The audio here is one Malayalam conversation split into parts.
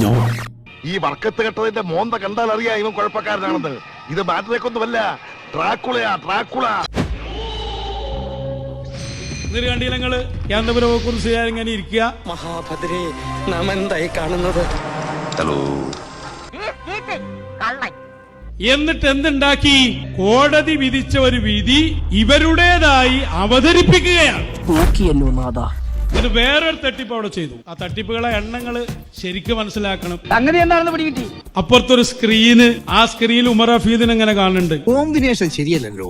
നോ. ഈ വർക്കത്ത് കെട്ടതിന്റെ മോന്ത കണ്ടാൽ അറിയാം ഇവൻ കുഴപ്പക്കാരനാണെന്ന്. ഇത് ബാറ്ററിക്കൊന്നുമല്ല, ട്രാക്കുളയാ ട്രാക്കുള. കണ്ടില്ലങ്ങള് കാന്തപുരമെ കുറിച്ച് ഇങ്ങനെ ഇരിക്കുക. മഹാഭദ്രേ, നാം എന്തായി കാണുന്നത്? ഹലോ. എന്നിട്ട് എന്തുണ്ടാക്കി? കോടതി വിധിച്ച ഒരു വിധി ഇവരുടേതായി അവതരിപ്പിക്കുകയാണ്. ഇത് വേറൊരു തട്ടിപ്പ് അവിടെ ചെയ്തു. ആ തട്ടിപ്പുകളെ എണ്ണങ്ങള് ശരിക്കും മനസ്സിലാക്കണം. സംഗതി എന്താണെന്ന് പിടികിട്ടി. അപ്പുറത്തൊരു സ്ക്രീന്, ആ സ്ക്രീനിൽ ഉമർ ഹഫീദിനെ ഇങ്ങനെ കാണുന്നുണ്ട്. കോമ്പിനേഷൻ ശരിയല്ലല്ലോ,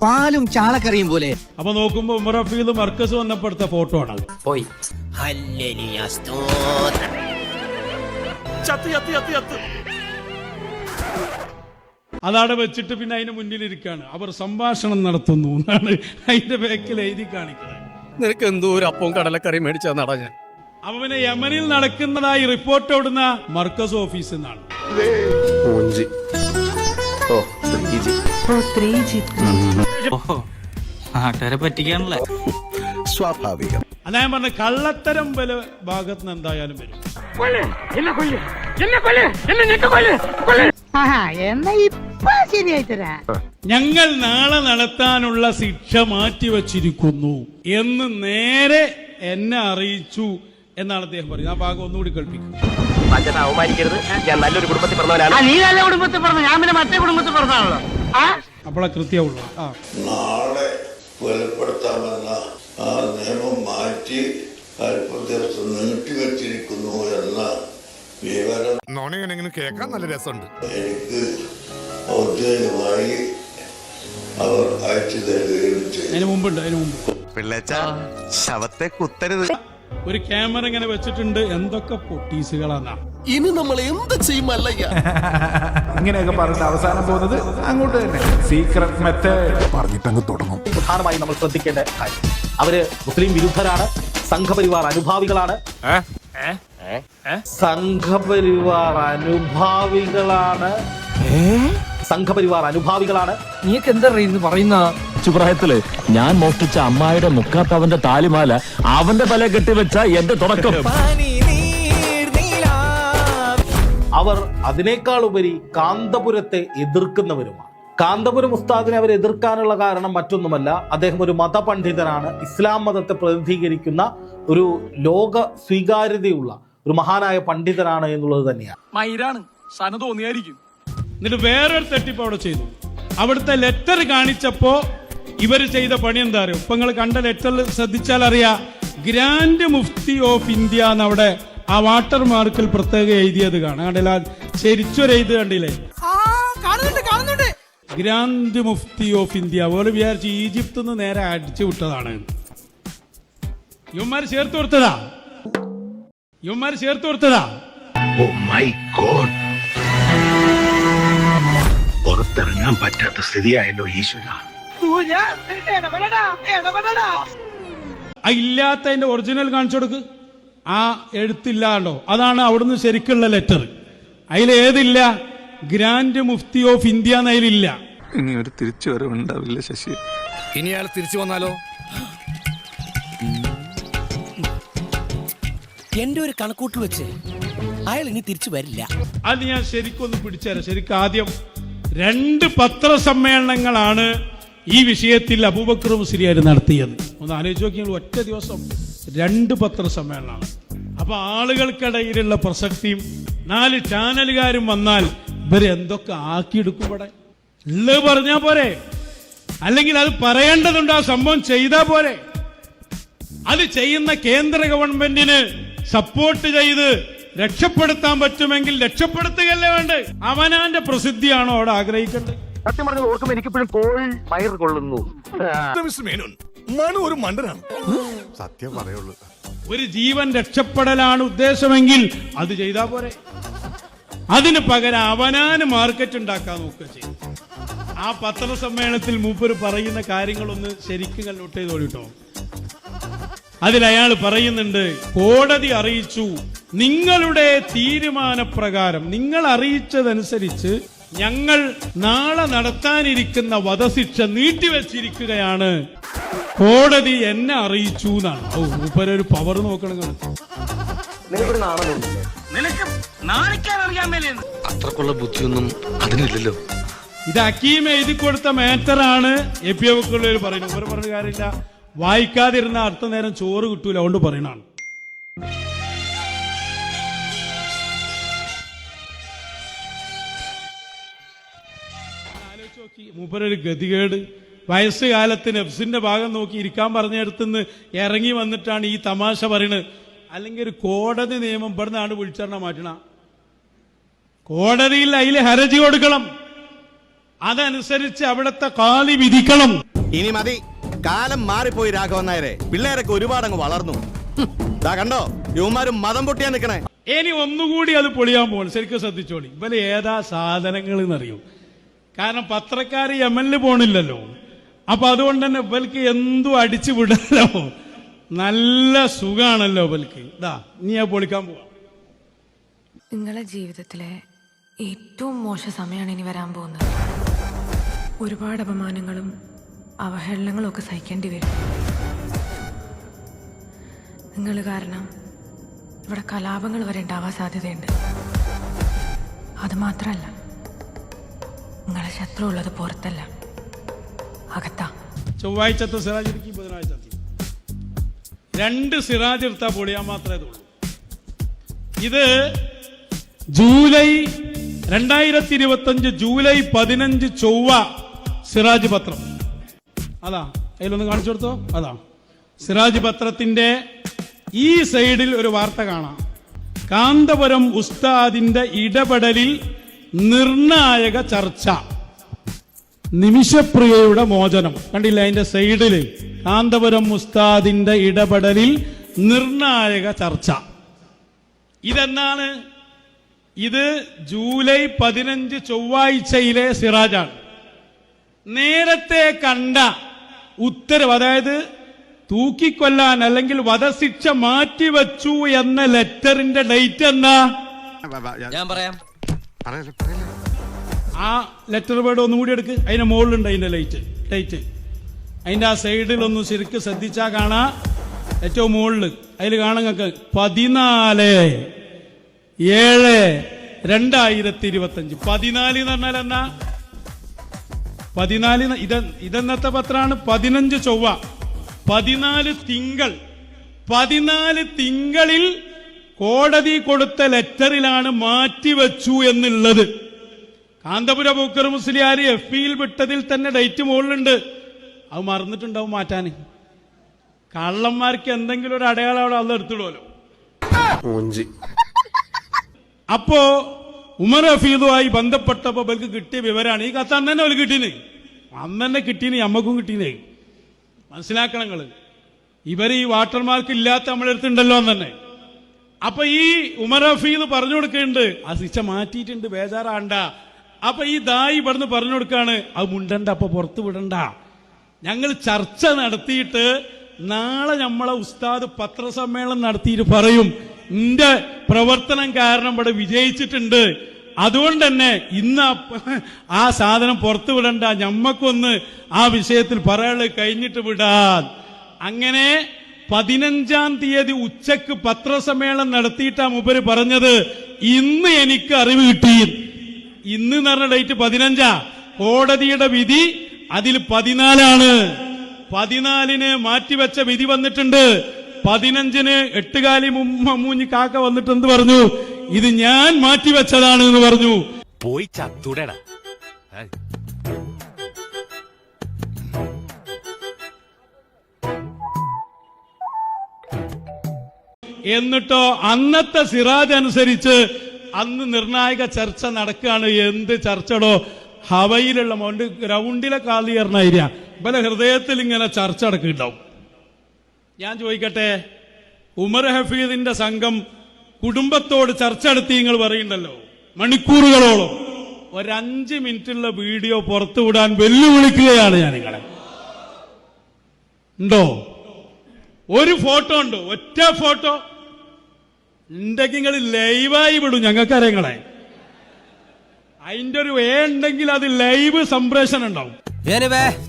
പാലും ചാളക്കറിയും പോലെ. അപ്പൊ നോക്കുമ്പോ ഉമർ ഹഫീദ് മർക്കസ് വന്നപ്പോഴത്തെ ഫോട്ടോ ആണ്. പോയി അതവിടെ വെച്ചിട്ട് പിന്നെ അതിന് മുന്നിലിരിക്കാണ്. അവർ സംഭാഷണം നടത്തുന്നു എന്നാണ് അതിന്റെ ബാക്കിൽ എഴുതി കാണിക്കുന്നത്. നിനക്ക് എന്തോ ഒരു അപ്പവും കടലക്കറിയും മേടിച്ചാ നടാ ഞാൻ. അപ്പൊ പിന്നെ യമനിൽ നടക്കുന്നതായി റിപ്പോർട്ട് ഓടുന്ന മർക്കസ് ഓഫീസിൽ നിന്നാണ്. നാട്ടുകാരെ പറ്റിക്കാണല്ലേ, സ്വാഭാവികം. അതാ ഞാൻ പറഞ്ഞ കള്ളത്തരം പല ഭാഗത്ത് നിന്ന് എന്തായാലും വരും. ഞങ്ങൾ നാളെ നടത്താനുള്ള ശിക്ഷ മാറ്റിവെച്ചിരിക്കുന്നു എന്ന് നേരെ എന്നെ അറിയിച്ചു എന്നാണ് അദ്ദേഹം പറയുന്നത്. ആ ഭാഗം ഒന്നുകൂടി കേൾപ്പിക്കും. അവമാനിക്കരുത്, ഞാൻ നല്ലൊരു കുടുംബത്തിൽ പറഞ്ഞവനാണ്. നീ നല്ല കുടുംബത്തിൽ പറഞ്ഞു, ഞാൻ പിന്നെ മറ്റേ കുടുംബത്തിൽ പറഞ്ഞാണല്ലോ. അപ്പോഴാ കൃത്യമുള്ള നാളെ കൊലപ്പെടുത്താമെന്ന ആ നിയമം മാറ്റി അല്പ ദിവസം നീട്ടിവെച്ചിരിക്കുന്നു എന്ന വിവരം കേൾക്കാൻ നല്ല രസമുണ്ട്. എനിക്ക് ഔദ്യോഗികമായി അവർ അയച്ചു തരികയും ചെയ്തു. അതിന് മുമ്പ് പിള്ളേച്ച ശവത്തെ കുത്തരുത്. ഒരു ക്യാമറ ഇങ്ങനെ വെച്ചിട്ടുണ്ട്. എന്തൊക്കെ പൊട്ടീസുകളാണ്. ഇനി നമ്മൾ എന്ത് ചെയ്യുമല്ല ഇങ്ങനെയൊക്കെ പറഞ്ഞിട്ട് അവസാനം പോകുന്നത് അങ്ങോട്ട് തന്നെ സീക്രട്ട് മെത്തേഡ് പറഞ്ഞിട്ടങ്ങ് തുടങ്ങും. പ്രധാനമായി നമ്മൾ ശ്രദ്ധിക്കേണ്ട കാര്യം, അവര് മുസ്ലിം വിരുദ്ധരാണ്, സംഘപരിവാർ അനുഭാവികളാണ്. സംഘപരിവാർ അനുഭാവികളാണ്. നീക്ക് എന്താ പറയുന്ന? പ്രായത്തില് ഞാൻ മോഷ്ടിച്ച അമ്മായിയുടെ മുക്കാത്തവന്റെ താലിമാല അവന്റെ തല കെട്ടിവെച്ച എന്റെ തുടക്കം. അവർ അതിനേക്കാൾ ഉപരി കാന്തപുരത്തെ എതിർക്കുന്നവരുമാണ്. കാന്തപുരം ഉസ്താദിനെ അവർ എതിർക്കാനുള്ള കാരണം മറ്റൊന്നുമല്ല, അദ്ദേഹം ഒരു മതപണ്ഡിതനാണ്, ഇസ്ലാം മതത്തെ പ്രതിനിധീകരിക്കുന്ന ഒരു ലോക സ്വീകാര്യതയുള്ള ഒരു മഹാനായ പണ്ഡിതനാണ് എന്നുള്ളത് തന്നെയാണ്. എന്നിട്ട് വേറൊരു തട്ടിപ്പ് അവിടെ ചെയ്തു. അവിടുത്തെ ലെറ്റർ കാണിച്ചപ്പോ ഇവര് ചെയ്ത പണി എന്താ അറിയോ? ഇപ്പൊ നിങ്ങൾ കണ്ട ലെറ്ററിൽ ശ്രദ്ധിച്ചാൽ അറിയാം, ഗ്രാൻഡ് മുഫ്തി ഓഫ് ഇന്ത്യ എന്നവിടെ ആ വാട്ടർ മാർക്കിൽ പ്രത്യേകം എഴുതിയത് കാണാം. കണ്ടില്ല, ചെരിച്ചൊരെഴുത് കണ്ടില്ലേ? Grand mufti of India. പോലെ വിചാരിച്ച് ഈജിപ്തിൽ നിന്ന് നേരെ അടിച്ചു വിട്ടതാണ്. ഇവന്മാര് ചേർത്ത് കൊടുത്തതാ. ഓ മൈ ഗോഡ്, പുറത്തിറങ്ങാൻ പറ്റാത്ത സ്ഥിതിയായല്ലോ ഈശ്വര. ഇല്ലാത്തതിന്റെ ഒറിജിനൽ കാണിച്ചു കൊടുക്ക്. ആ എഴുത്തില്ലാണ്ടോ? അതാണ് അവിടുന്ന് ശരിക്കുള്ള ലെറ്റർ. അതിലേതില്ല? ഗ്രാൻഡ് മുഫ്തി ഓഫ് ഇന്ത്യ എന്നതിലില്ല. ഇനി ഒരു തിരിച്ചു വരവുണ്ടാവില്ല ശശി. ഇനി അയാൾ തിരിച്ചു വന്നാലോ? എന്റെ ഒരു കണക്കൂട്ട് വെച്ച് അയാൾ ഇനി തിരിച്ചു വരില്ല. അത് ഞാൻ ശരിക്കൊന്ന് പിടിച്ചുതരാം. ശരിക്കും ആദ്യം 2 പത്രസമ്മേളനങ്ങളാണ് ഈ വിഷയത്തിൽ അബൂബക്കർ മുസ്ലിയാർ നടത്തിയത്. ഒന്ന് ആലോചിച്ച് നോക്കിയാൽ ഒറ്റ ദിവസം 2 പത്രസമ്മേളനമാണ്. അപ്പൊ ആളുകൾക്കിടയിലുള്ള പ്രസക്തിയും 4 ചാനലുകാരും വന്നാൽ ഇവര് എന്തൊക്കെ ആക്കിയെടുക്കും. ഇവിടെ ഉള്ളത് പറഞ്ഞാ പോരെ, അല്ലെങ്കിൽ അത് പറയേണ്ടതുണ്ട്. ആ സംഭവം ചെയ്താ പോരെ. അത് ചെയ്യുന്ന കേന്ദ്ര ഗവൺമെന്റിന് സപ്പോർട്ട് ചെയ്ത് രക്ഷപ്പെടുത്താൻ പറ്റുമെങ്കിൽ രക്ഷപ്പെടുത്തുകയല്ലേ വേണ്ടത്. അവനാന്റെ പ്രസിദ്ധിയാണോ അവിടെ ആഗ്രഹിക്കേണ്ടത്? സത്യം പറഞ്ഞത് ഓർക്കുമ്പോ എനിക്കിപ്പോഴും കോൾ പയർ കൊള്ളുന്നു. ഒരു മണ്ടനാണ്, സത്യം പറയുള്ളൂ. ഒരു ജീവൻ രക്ഷപ്പെടലാണ് ഉദ്ദേശമെങ്കിൽ അത് ചെയ്താ പോരെ. അതിന് പകരം അവനാന് മാർക്കറ്റ് ഉണ്ടാക്കാൻ നോക്കുക ചെയ്യും. ആ പത്രസമ്മേളനത്തിൽ മൂപ്പര് പറയുന്ന കാര്യങ്ങളൊന്ന് ശരിക്കും നോട്ട് ചെയ്തോളിട്ടോ. അതിലയാൾ പറയുന്നുണ്ട്, കോടതി അറിയിച്ചു, നിങ്ങളുടെ തീരുമാനപ്രകാരം നിങ്ങൾ അറിയിച്ചതനുസരിച്ച് ഞങ്ങൾ നാളെ നടത്താനിരിക്കുന്ന വധശിക്ഷ നീട്ടിവെച്ചിരിക്കുകയാണ്. കോടതി എന്നെ അറിയിച്ചു എന്നാണ്. മൂപ്പരൊരു പവർ നോക്കണം. നിനക്കൊരു നാണമുണ്ടല്ലേ? നിനക്ക് നാണിക്കാൻ അറിയാൻ മേലെന്ന്. അത്രക്കുള്ള ബുദ്ധിയൊന്നും അതിനില്ലല്ലോ. ഇത് ഹക്കീം എഴുതി കൊടുത്ത മാറ്ററാണ് എ പി അബൂബക്കർ പറയുന്നത്. ഒരു പറഞ്ഞ കാര്യമില്ല, വായിക്കാതിരുന്ന അടുത്ത നേരം ചോറ് കിട്ടൂല, അതുകൊണ്ട് പറയണാണ്. ആലോചിച്ച് നോക്കി, മൂപ്പരൊരു ഗതികേട്. വയസ്സുകാലത്ത് നെഫ്സിന്റെ ഭാഗം നോക്കി ഇരിക്കാൻ പറഞ്ഞിടത്തുനിന്ന് ഇറങ്ങി വന്നിട്ടാണ് ഈ തമാശ പറയുന്നത്. അല്ലെങ്കിൽ ഒരു കോടതി നിയമം ഇവിടുന്നാണ് വിളിച്ചറിഞ്ഞ മാറ്റണ. കോടതിയിൽ അതിൽ ഹർജി കൊടുക്കണം, അതനുസരിച്ച് അവിടുത്തെ കാലി വിധിക്കണം. ഇനി മതി, കാലം മാറിപ്പോയി രാഘവൻ നായരെ. പിള്ളേരൊക്കെ ഒരുപാട് അങ്ങ് വളർന്നു. കണ്ടോ, യുവമാരും മതം പൊട്ടിയാ നിക്കണേ. ഇനി ഒന്നുകൂടി അത് പൊളിയാൻ പോകണം. ശരിക്കും ശ്രദ്ധിച്ചോളി, ഇവര് ഏതാ സാധനങ്ങൾ എന്നറിയും. കാരണം പത്രക്കാര് യമനിൽ പോണില്ലല്ലോ. അപ്പൊ അതുകൊണ്ട് തന്നെ ഇവർക്ക് എന്തും അടിച്ചു വിടാലോ. നല്ല സുഖാണല്ലോ ഇവർക്ക്. ഇതാ നീ ആ പൊളിക്കാൻ പോവാ. നിങ്ങളെ ജീവിതത്തിലെ ഏറ്റവും മോശ സമയമാണ് ഇനി വരാൻ പോകുന്നത്. ഒരുപാട് അപമാനങ്ങളും അവഹേളനങ്ങളും ഒക്കെ സഹിക്കേണ്ടി വരും. നിങ്ങൾ കാരണം ഇവിടെ കലാപങ്ങൾ വരെ ഉണ്ടാവാൻ സാധ്യതയുണ്ട്. അത് മാത്രമല്ല, നിങ്ങളെ ശത്രു ഉള്ളത് പുറത്തല്ല, അകത്താ. ചൊവ്വാഴ്ചത്തെ സിറാജ് എടുക്കി, ബുധനാഴ്ച 2 സിറാജ് എടുത്താൽ പൊളിയാൻ മാത്രമേ ഇതുള്ളൂ. ഇത് ജൂലൈ 2025 ജൂലൈ 15 ചൊവ്വ സിറാജ് പത്രം. അതാ അതിലൊന്ന് കാണിച്ചു കൊടുത്തോ. അതാ സിറാജ് പത്രത്തിന്റെ ഈ സൈഡിൽ ഒരു വാർത്ത കാണാം. കാന്തപുരം ഉസ്താദിന്റെ ഇടപെടലിൽ നിർണായക ചർച്ച, നിമിഷപ്രിയയുടെ മോചനം. കണ്ടില്ല അതിന്റെ സൈഡില്, കാന്തപുരം ഉസ്താദിന്റെ ഇടപെടലിൽ നിർണായക ചർച്ച. ഇതെന്നാണ്? ഇത് ജൂലൈ 15 ചൊവ്വാഴ്ചയിലെ സിറാജാണ്. നേരത്തെ കണ്ട ഉത്തരവ്, അതായത് തൂക്കിക്കൊല്ലാൻ അല്ലെങ്കിൽ വധശിക്ഷ മാറ്റിവെച്ചു എന്ന ലെറ്ററിന്റെ ഡേറ്റ് എന്താ? ഞാൻ പറയാം. ആ ലെറ്റർ വേർഡ് ഒന്നുകൂടി എടുക്ക്. അതിന്റെ മുകളിലുണ്ട് അതിന്റെ ഡേറ്റ്. അതിന്റെ ആ സൈഡിൽ ഒന്ന് ശരിക്കും ശ്രദ്ധിച്ചാൽ കാണാ. ഏറ്റവും മുകളിൽ അതിൽ കാണങ്ങൾക്ക് 14/7/2025. 14 എന്ന് പറഞ്ഞാൽ എന്നാ? 14 ഇതെന്നത്തെ പത്രാണ്? 15 ചൊവ്വ, 14 തിങ്കൾ. 14 തിങ്കളിൽ കോടതി കൊടുത്ത ലെറ്ററിലാണ് മാറ്റിവെച്ചു എന്നുള്ളത്. കാന്തപുര അബൂബക്കർ മുസ്ലിയാർ FBയിൽ വിട്ടതിൽ തന്നെ ഡേറ്റ് മുകളിലുണ്ട്. അത് മറന്നിട്ടുണ്ടാവും മാറ്റാൻ. കള്ളന്മാർക്ക് എന്തെങ്കിലും ഒരു അടയാളം അവിടെ അന്ന് എടുത്തിടുമല്ലോ. അപ്പോ ഉമർ ഹഫീദുമായി ബന്ധപ്പെട്ടപ്പോ അവർക്ക് കിട്ടിയ വിവരമാണ് ഈ കത്ത്. അന്ന് തന്നെ അവർക്ക് കിട്ടീന്, അന്ന് തന്നെ കിട്ടീന്, നമ്മക്കും കിട്ടീനേ. മനസ്സിലാക്കണം നിങ്ങള്, ഇവര് ഈ വാട്ടർമാർക്ക് ഇല്ലാത്ത നമ്മളെടുത്തുണ്ടല്ലോ എന്ന് തന്നെ. അപ്പൊ ഈ ഉമർ ഹഫീദ് പറഞ്ഞു കൊടുക്കുന്നുണ്ട്, ആ ശിക്ഷ മാറ്റിയിട്ടുണ്ട്, ബേജാറാണ്ട. അപ്പൊ ഈ ദായി ഇവിടുന്ന് പറഞ്ഞു കൊടുക്കാണ്, അത് മുണ്ടണ്ട, അപ്പൊ പുറത്തു വിടണ്ട. ഞങ്ങൾ ചർച്ച നടത്തിയിട്ട് നാളെ നമ്മളെ ഉസ്താദ് പത്രസമ്മേളനം നടത്തിയിട്ട് പറയും, നിന്റെ പ്രവർത്തനം കാരണം ഇവിടെ വിജയിച്ചിട്ടുണ്ട്, അതുകൊണ്ട് തന്നെ ഇന്ന് ആ സാധനം പുറത്തു വിടണ്ട, ഞമ്മക്കൊന്ന് ആ വിഷയത്തിൽ പറയാനുള്ളത് കഴിഞ്ഞിട്ട് വിടാൻ. അങ്ങനെ 15-ാം തീയതി ഉച്ചക്ക് പത്രസമ്മേളനം നടത്തിയിട്ടാ മൂപ്പര് പറഞ്ഞത്, ഇന്ന് എനിക്ക് അറിവ് കിട്ടി. ഇന്ന് എന്ന് പറഞ്ഞ ഡേറ്റ് 15. കോടതിയുടെ വിധി അതിൽ 14. 14 മാറ്റിവെച്ച വിധി വന്നിട്ടുണ്ട്. 15 8 മൂഞ്ഞി കാക്ക വന്നിട്ട് എന്ത് പറഞ്ഞു? ഇത് ഞാൻ മാറ്റിവെച്ചതാണ് എന്ന് പറഞ്ഞു. പോയി ചത്തുടടാ. എന്നിട്ടോ അന്നത്തെ സിറാജ് അനുസരിച്ച് അന്ന് നിർണായക ചർച്ച നടക്കുകയാണ്. എന്ത് ചർച്ചടോ? ഹവയിലുള്ള മോണ്ട് ഗ്രൗണ്ടിലെ കാലിയറിനായിരിയ ഇവരെ ഹൃദയത്തിൽ ഇങ്ങനെ ചർച്ച നടക്കുന്നുണ്ടാവും. ഞാൻ ചോദിക്കട്ടെ, ഉമർ ഹഫീദിന്റെ സംഘം കുടുംബത്തോട് ചർച്ച നടത്തി നിങ്ങൾ പറയുന്നുണ്ടല്ലോ മണിക്കൂറുകളോളം. 5 മിനിറ്റുള്ള വീഡിയോ പുറത്തുവിടാൻ വെല്ലുവിളിക്കുകയാണ് ഞാൻ നിങ്ങളെ. ഉണ്ടോ? ഒരു ഫോട്ടോ ഉണ്ടോ? ഒറ്റ ഫോട്ടോ ഉണ്ടെങ്കിൽ നിങ്ങൾ ലൈവായി വിടും, ഞങ്ങൾക്കറിയങ്ങളെ. അതിന്റെ ഒരു ഉണ്ടെങ്കിൽ അത് ലൈവ് സംപ്രേഷണം ഉണ്ടാവും.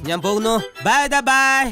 ഞാൻ പോകുന്നു. Bye bye.